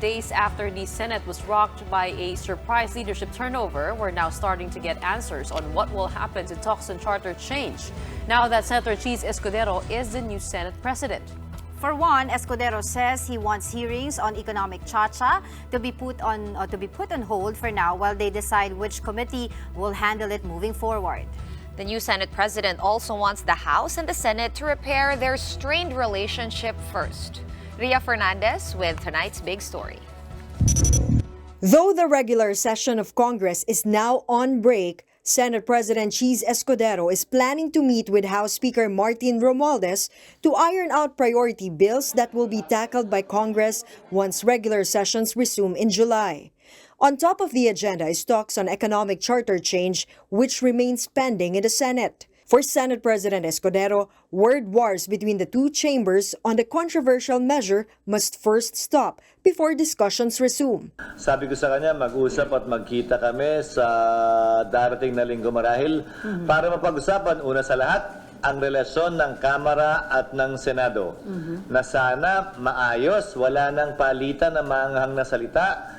days after the Senate was rocked by a surprise leadership turnover, we're now starting to get answers on what will happen to talks on charter change, now that Senator Chiz Escudero is the new Senate President. For one, Escudero says he wants hearings on economic chacha to be put on hold for now while they decide which committee will handle it moving forward. The new Senate President also wants the House and the Senate to repair their strained relationship first. Ria Fernandez with tonight's big story. Though the regular session of Congress is now on break, Senate President Chiz Escudero is planning to meet with House Speaker Martin Romualdez to iron out priority bills that will be tackled by Congress once regular sessions resume in July. On top of the agenda is talks on economic charter change, which remains pending in the Senate. For Senate President Escudero, word wars between the two chambers on the controversial measure must first stop before discussions resume. Sabi ko sa kanya, mag-usap at magkita kami sa darating na linggo marahil para mapag-usapan una sa lahat ang relasyon ng Kamara at ng Senado na sana maayos, wala nang palitan na maanghang na salita.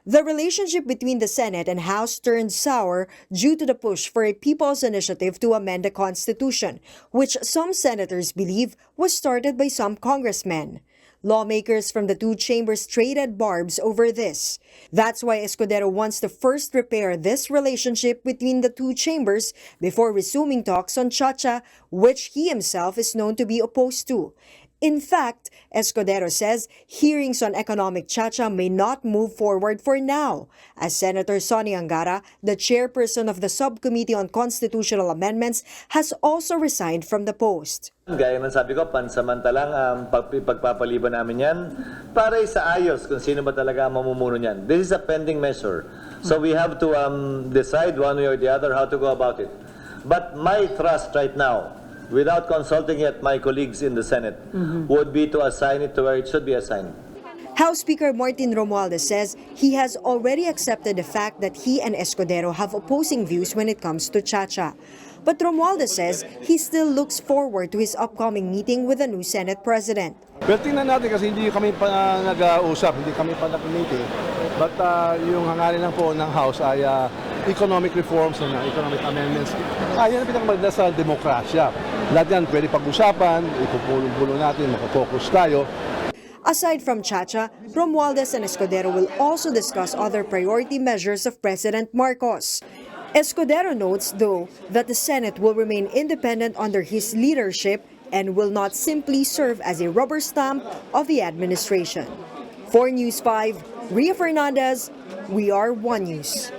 The relationship between the Senate and House turned sour due to the push for a people's initiative to amend the Constitution, which some senators believe was started by some congressmen. Lawmakers from the two chambers traded barbs over this. That's why Escudero wants to first repair this relationship between the two chambers before resuming talks on chacha, which he himself is known to be opposed to. In fact, Escudero says hearings on economic chacha may not move forward for now, as Senator Sonny Angara, the chairperson of the Subcommittee on Constitutional Amendments, has also resigned from the post. Gaya ng sabi ko, pansamantalang pagpapaliban namin yan para sa ayos kung sino ba talaga ang mamumuno niyan. This is a pending measure. So we have to decide one way or the other how to go about it. But my thrust right now, without consulting yet my colleagues in the Senate, would be to assign it to where it should be assigned. House Speaker Martin Romualdez says he has already accepted the fact that he and Escudero have opposing views when it comes to chacha. But Romualdez says he still looks forward to his upcoming meeting with the new Senate President. Well, tingnan natin kasi hindi kami pa nag-uusap, hindi kami pa nag-meeting. But yung hangarin lang po ng House ay economic reforms and economic amendments. Yan ang pinakamaganda sa demokrasya. Lahat yan pwede pag-usapan, ipupulong-pulong natin, makafocus tayo. Aside from chacha, Romualdez and Escudero will also discuss other priority measures of President Marcos. Escudero notes, though, that the Senate will remain independent under his leadership and will not simply serve as a rubber stamp of the administration. For News 5, Ria Fernandez, we are One News.